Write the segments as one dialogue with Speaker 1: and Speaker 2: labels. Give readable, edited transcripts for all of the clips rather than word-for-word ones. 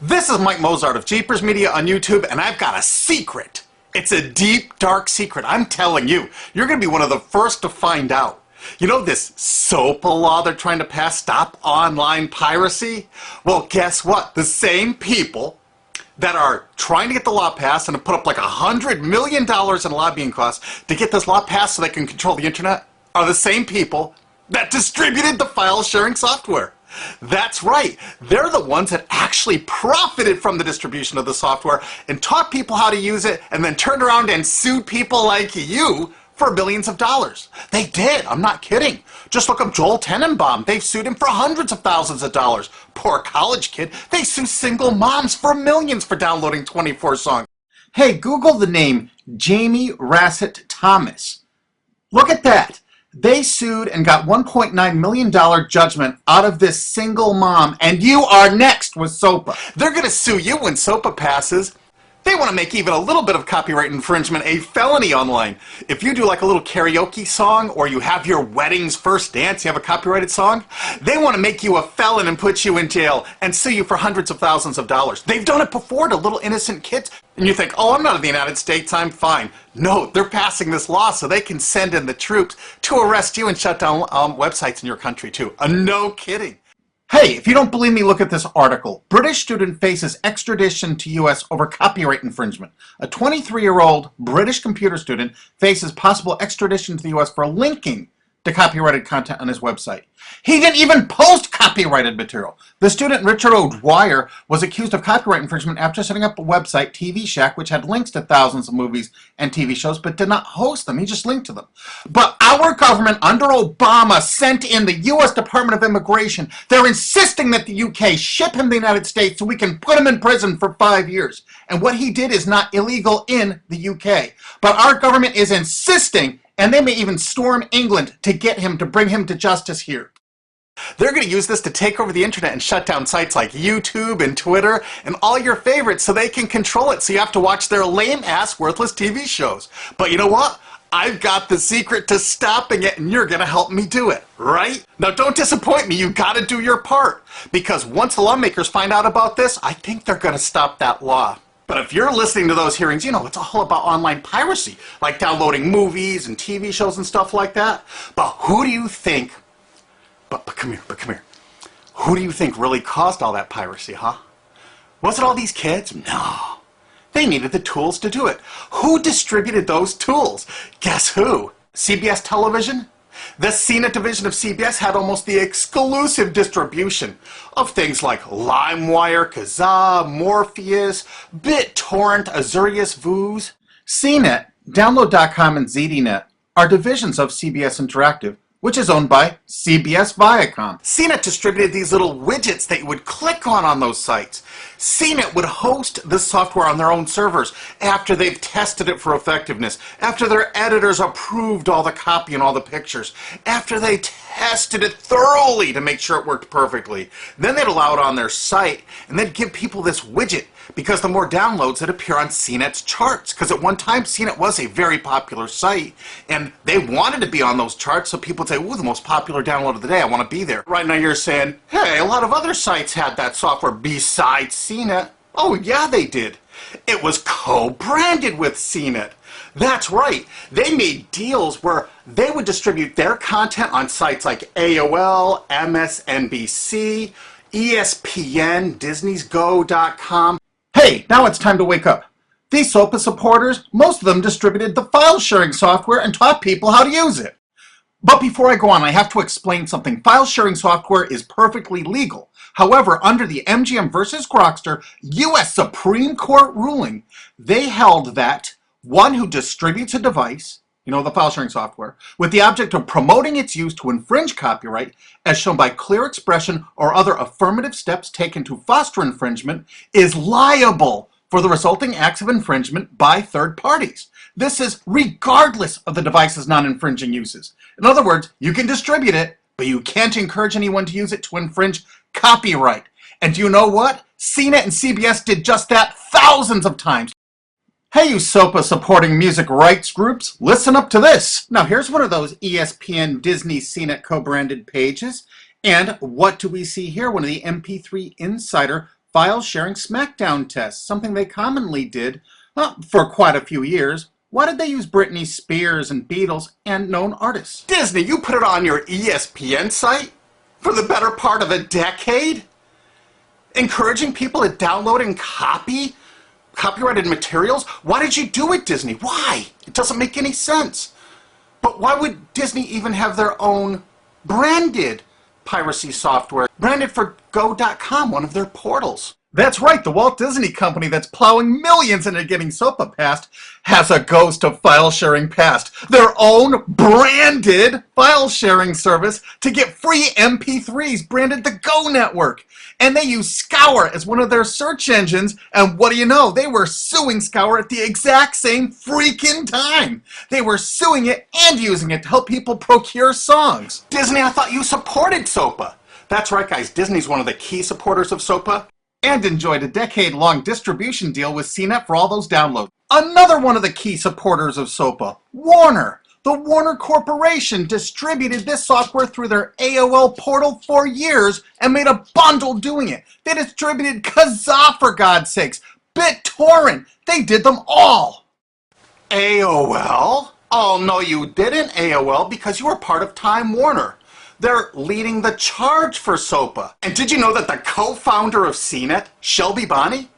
Speaker 1: This is Mike Mozart of Jeepers Media on YouTube, and I've got a secret. It's a deep, dark secret. I'm telling you, you're going to be one of the first to find out. You know this SOPA law they're trying to pass, Stop Online Piracy? Well, guess what? The same people that are trying to get the law passed and have put up like $100 million in lobbying costs to get this law passed so they can control the internet are the same people that distributed the file sharing software. That's right. They're the ones that actually profited from the distribution of the software and taught people how to use it and then turned around and sued people like you for billions of dollars. They did. I'm not kidding. Just look up Joel Tenenbaum. They've sued him for hundreds of thousands of dollars. Poor college kid. They sue single moms for millions for downloading 24 songs. Hey, Google the name Jamie Rassett Thomas. Look at that. They sued and got $1.9 million judgment out of this single mom, and you are next with SOPA. They're going to sue you when SOPA passes. They want to make even a little bit of copyright infringement a felony online. If you do like a little karaoke song, or you have your wedding's first dance, you have a copyrighted song, they want to make you a felon and put you in jail and sue you for hundreds of thousands of dollars. They've done it before to little innocent kids. And you think, oh, I'm not in the United States, I'm fine. No, they're passing this law so they can send in the troops to arrest you and shut down websites in your country too. No kidding. Hey, if you don't believe me, look at this article. British student faces extradition to U.S. over copyright infringement. A 23-year-old British computer student faces possible extradition to the U.S. for linking to copyrighted content on his website. He didn't even post copyrighted material. The student, Richard O'Dwyer, was accused of copyright infringement after setting up a website, TV Shack, which had links to thousands of movies and TV shows, but did not host them. He just linked to them. But our government, under Obama, sent in the U.S. Department of Immigration. They're insisting that the U.K. ship him to the United States so we can put him in prison for 5 years. And what he did is not illegal in the U.K. But our government is insisting, and they may even storm England to get him, to bring him to justice here. They're going to use this to take over the internet and shut down sites like YouTube and Twitter and all your favorites so they can control it, so you have to watch their lame-ass, worthless TV shows. But you know what? I've got the secret to stopping it, and you're going to help me do it, right? Now, don't disappoint me. You've got to do your part, because once the lawmakers find out about this, I think they're going to stop that law. But if you're listening to those hearings, you know, it's all about online piracy, like downloading movies and TV shows and stuff like that. But who do you think, but come here, who do you think really caused all that piracy, huh? Was it all these kids? No. They needed the tools to do it. Who distributed those tools? Guess who? CBS Television? The CNET division of CBS had almost the exclusive distribution of things like LimeWire, Kazaa, Morpheus, BitTorrent, Azurius, Vooz. CNET, Download.com, and ZDNet are divisions of CBS Interactive, which is owned by CBS Viacom. CNET distributed these little widgets that you would click on those sites. CNET would host the software on their own servers after they've tested it for effectiveness, after their editors approved all the copy and all the pictures, after they tested it thoroughly to make sure it worked perfectly. Then they'd allow it on their site, and they'd give people this widget, because the more downloads that appear on CNET's charts. Because at one time, CNET was a very popular site, and they wanted to be on those charts, so people would say, ooh, the most popular download of the day, I want to be there. Right now you're saying, hey, a lot of other sites had that software besides CNET. Oh, yeah, they did. It was co-branded with CNET. That's right. They made deals where they would distribute their content on sites like AOL, MSNBC, ESPN, Disney'sGo.com. Hey, now it's time to wake up. These SOPA supporters, most of them distributed the file sharing software and taught people how to use it. But before I go on, I have to explain something. File sharing software is perfectly legal. However, under the MGM versus Grokster U.S. Supreme Court ruling, they held that one who distributes a device, you know, the file sharing software, with the object of promoting its use to infringe copyright, as shown by clear expression or other affirmative steps taken to foster infringement, is liable for the resulting acts of infringement by third parties. This is regardless of the device's non-infringing uses. In other words, you can distribute it, but you can't encourage anyone to use it to infringe copyright. And do you know what? CNET and CBS did just that thousands of times. Hey, you SOPA supporting music rights groups, listen up to this. Now here's one of those ESPN, Disney, CNET co-branded pages. And what do we see here? One of the MP3 Insider
Speaker 2: file sharing smackdown tests, something they commonly did for quite a few years. Why did they use Britney Spears and Beatles and known artists?
Speaker 1: Disney, you put it on your ESPN site for the better part of a decade? Encouraging people to download and copy copyrighted materials? Why did you do it, Disney? Why? It doesn't make any sense. But why would Disney even have their own branded piracy software, branded for Go.com, one of their portals?
Speaker 2: That's right, the Walt Disney Company that's plowing millions into getting SOPA passed has a ghost of file sharing past. Their own branded file sharing service to get free MP3s branded the Go Network. And they use Scour as one of their search engines, and what do you know? They were suing Scour at the exact same freaking time. They were suing it and using it to help people procure songs.
Speaker 1: Disney, I thought you supported SOPA. That's right, guys, Disney's one of the key supporters of SOPA.
Speaker 2: And enjoyed a decade-long distribution deal with CNET for all those downloads. Another one of the key supporters of SOPA, Warner. The Warner Corporation distributed this software through their AOL portal for years and made a bundle doing it. They distributed Kazaa, for God's sakes, BitTorrent. They did them all.
Speaker 1: AOL? Oh, no, you didn't, AOL, because you were part of Time Warner. They're leading the charge for SOPA. And did you know that the co-founder of CNET, Shelby Bonney,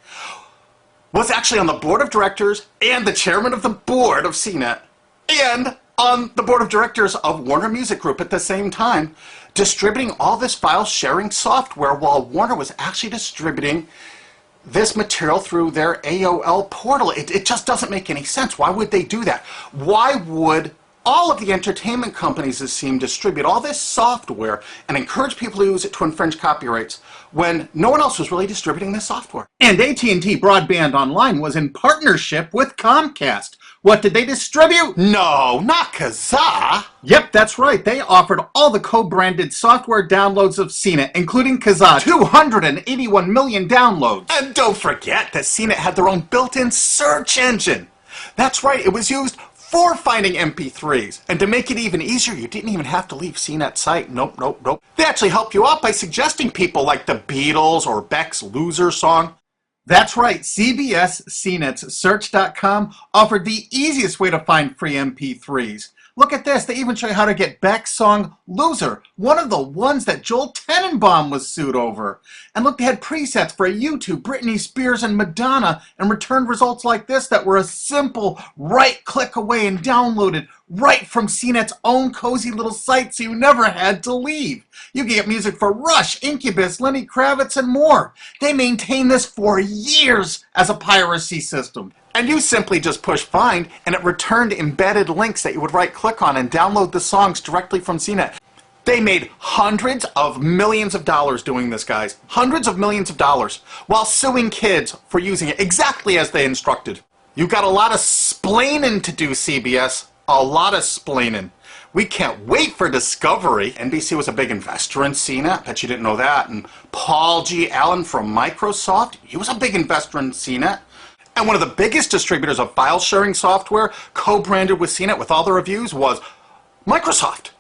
Speaker 1: was actually on the board of directors and the chairman of the board of CNET and on the board of directors of Warner Music Group at the same time, distributing all this file sharing software while Warner was actually distributing this material through their AOL portal. It just doesn't make any sense. Why would they do that? Why would all of the entertainment companies, it seemed, distribute all this software and encourage people to use it to infringe copyrights when no one else was really distributing this software?
Speaker 2: And AT&T Broadband Online was in partnership with Comcast. What did they distribute?
Speaker 1: No, not Kazaa.
Speaker 2: Yep, that's right. They offered all the co-branded software downloads of CNET, including Kazaa, 281 million downloads.
Speaker 1: And don't forget that CNET had their own built-in search engine. That's right, it was used for finding MP3s. And to make it even easier, you didn't even have to leave CNET's site. Nope, nope, nope. They actually helped you out by suggesting people like the Beatles or Beck's Loser song.
Speaker 2: That's right, CBS CNET's Search.com offered the easiest way to find free MP3s. Look at this, they even show you how to get Beck's song Loser, one of the ones that Joel Tenenbaum was sued over. And look, they had presets for YouTube, Britney Spears, and Madonna, and returned results like this that were a simple right click away and downloaded right from CNET's own cozy little site, so you never had to leave. You can get music for Rush, Incubus, Lenny Kravitz, and more. They maintained this for years as a piracy system.
Speaker 1: And you simply just push find, and it returned embedded links that you would right-click on and download the songs directly from CNET. They made hundreds of millions of dollars doing this, guys. Hundreds of millions of dollars, while suing kids for using it exactly as they instructed. You got a lot of splaining to do, CBS. A lot of splaining. We can't wait for Discovery. NBC was a big investor in CNET. Bet you didn't know that. And Paul G. Allen from Microsoft, he was a big investor in CNET. And one of the biggest distributors of file sharing software co-branded with CNET with all the reviews was Microsoft,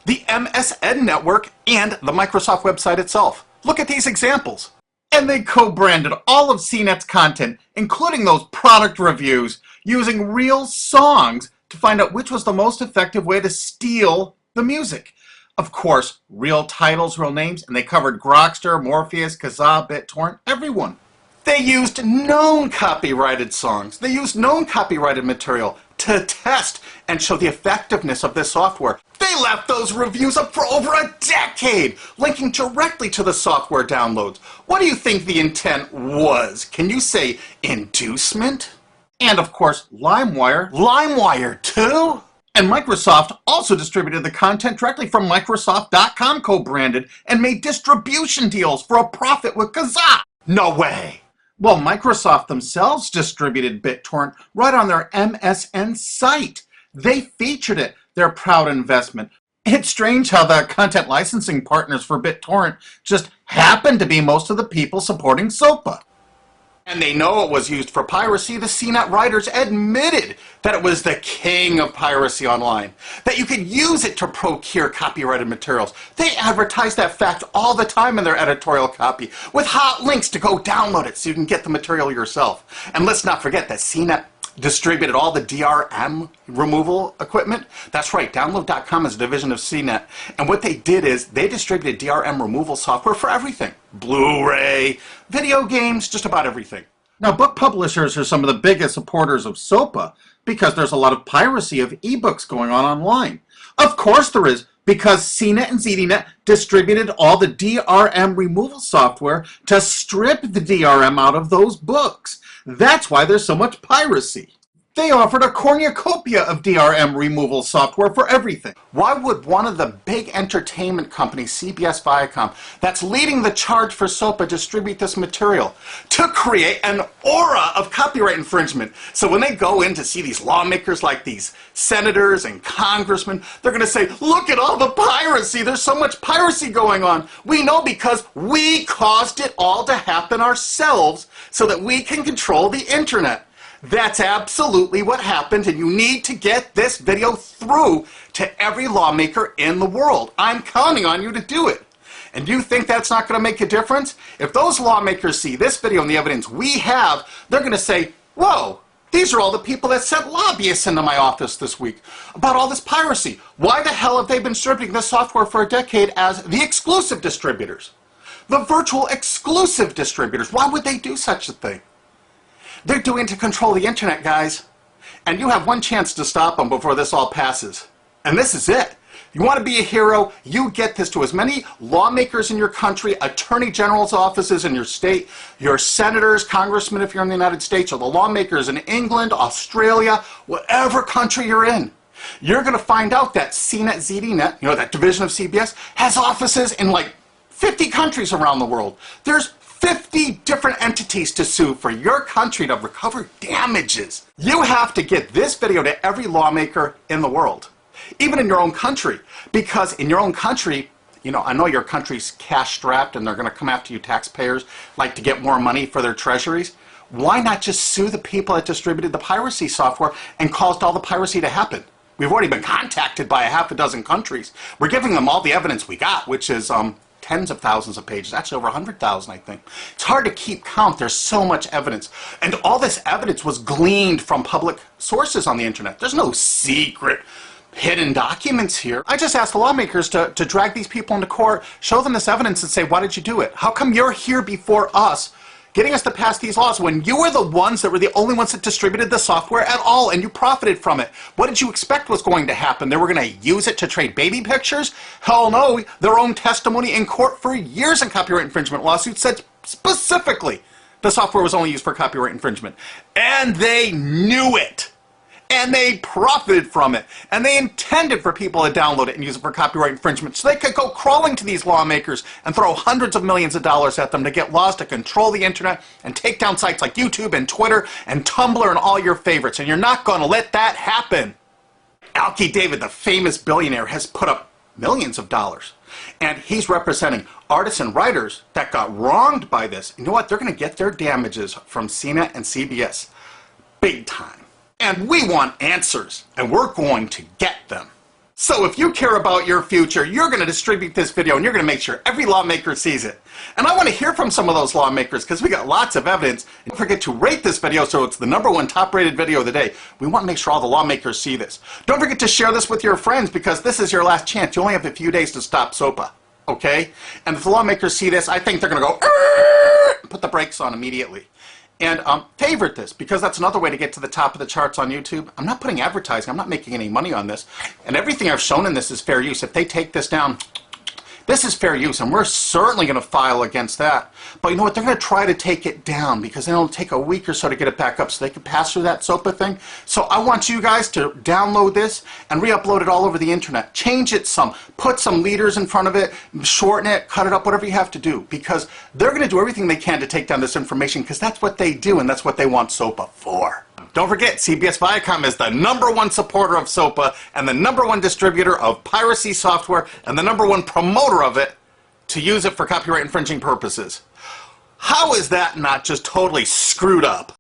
Speaker 1: the MSN network, and the Microsoft website itself. Look at these examples.
Speaker 2: And they co-branded all of CNET's content, including those product reviews, using real songs to find out which was the most effective way to steal the music. Of course, real titles, real names, and they covered Grokster, Morpheus, Kazaa, BitTorrent, everyone.
Speaker 1: They used known copyrighted songs. They used known copyrighted material to test and show the effectiveness of this software. They left those reviews up for over a decade, linking directly to the software downloads. What do you think the intent was? Can you say inducement?
Speaker 2: And of course, LimeWire.
Speaker 1: LimeWire too?
Speaker 2: And Microsoft also distributed the content directly from Microsoft.com co-branded and made distribution deals for a profit with Kazaa.
Speaker 1: No way.
Speaker 2: Well, Microsoft themselves distributed BitTorrent right on their MSN site. They featured it, their proud investment. It's strange how the content licensing partners for BitTorrent just happen to be most of the people supporting SOPA.
Speaker 1: And they know it was used for piracy. The CNET writers admitted that it was the king of piracy online, that you could use it to procure copyrighted materials. They advertise that fact all the time in their editorial copy with hot links to go download it so you can get the material yourself. And let's not forget that CNET distributed all the DRM removal equipment. That's right, Download.com is a division of CNET. And what they did is they distributed DRM removal software for everything. Blu-ray, video games, just about everything.
Speaker 2: Now, book publishers are some of the biggest supporters of SOPA because there's a lot of piracy of ebooks going on online. Of course there is, because CNET and ZDNet distributed all the DRM removal software to strip the DRM out of those books. That's why there's so much piracy. They offered a cornucopia of DRM removal software for everything.
Speaker 1: Why would one of the big entertainment companies, CBS Viacom, that's leading the charge for SOPA, distribute this material? To create an aura of copyright infringement. So when they go in to see these lawmakers like these senators and congressmen, they're going to say, look at all the piracy. There's so much piracy going on. We know because we caused it all to happen ourselves so that we can control the internet. That's absolutely what happened, and you need to get this video through to every lawmaker in the world. I'm counting on you to do it. And you think that's not going to make a difference? If those lawmakers see this video and the evidence we have, they're going to say, whoa, these are all the people that sent lobbyists into my office this week about all this piracy. Why the hell have they been distributing this software for a decade as the exclusive distributors? The virtual exclusive distributors. Why would they do such a thing? They're doing it to control the internet, guys. And you have one chance to stop them before this all passes. And this is it. You want to be a hero, you get this to as many lawmakers in your country, attorney general's offices in your state, your senators, congressmen if you're in the United States, or the lawmakers in England, Australia, whatever country you're in. You're going to find out that CNET, ZDNet, that division of CBS, has offices in like 50 countries around the world. There's 50 different entities to sue for your country to recover damages. You have to get this video to every lawmaker in the world, even in your own country, because in your own country, I know your country's cash-strapped and they're going to come after you taxpayers like to get more money for their treasuries. Why not just sue the people that distributed the piracy software and caused all the piracy to happen? We've already been contacted by a half a dozen countries. We're giving them all the evidence we got, which is tens of thousands of pages, actually over 100,000, I think. It's hard to keep count. There's so much evidence. And all this evidence was gleaned from public sources on the internet. There's no secret hidden documents here. I just asked the lawmakers to drag these people into court, show them this evidence and say, why did you do it? How come you're here before us getting us to pass these laws when you were the ones that were the only ones that distributed the software at all and you profited from it? What did you expect was going to happen? They were going to use it to trade baby pictures? Hell no. Their own testimony in court for years in copyright infringement lawsuits said specifically the software was only used for copyright infringement. And they knew it. And they profited from it. And they intended for people to download it and use it for copyright infringement. So they could go crawling to these lawmakers and throw hundreds of millions of dollars at them to get laws to control the internet and take down sites like YouTube and Twitter and Tumblr and all your favorites. And you're not going to let that happen. Alki David, the famous billionaire, has put up millions of dollars. And he's representing artists and writers that got wronged by this. You know what? They're going to get their damages from CNET and CBS. Big time. And we want answers, and we're going to get them. So if you care about your future, you're going to distribute this video, and you're going to make sure every lawmaker sees it. And I want to hear from some of those lawmakers, because we got lots of evidence. And don't forget to rate this video so it's the #1 top-rated video of the day. We want to make sure all the lawmakers see this. Don't forget to share this with your friends, because this is your last chance. You only have a few days to stop SOPA, okay? And if the lawmakers see this, I think they're going to go, put the brakes on immediately. And favorite this, because that's another way to get to the top of the charts on YouTube. I'm not putting advertising. I'm not making any money on this. And everything I've shown in this is fair use. If they take this down, this is fair use, and we're certainly going to file against that. But you know what? They're going to try to take it down because then it'll take a week or so to get it back up so they can pass through that SOPA thing. So I want you guys to download this and re-upload it all over the internet. Change it some. Put some leaders in front of it. Shorten it. Cut it up. Whatever you have to do. Because they're going to do everything they can to take down this information because that's what they do and that's what they want SOPA for. Don't forget, CBS Viacom is the #1 supporter of SOPA and the #1 distributor of piracy software and the #1 promoter of it to use it for copyright infringing purposes. How is that not just totally screwed up?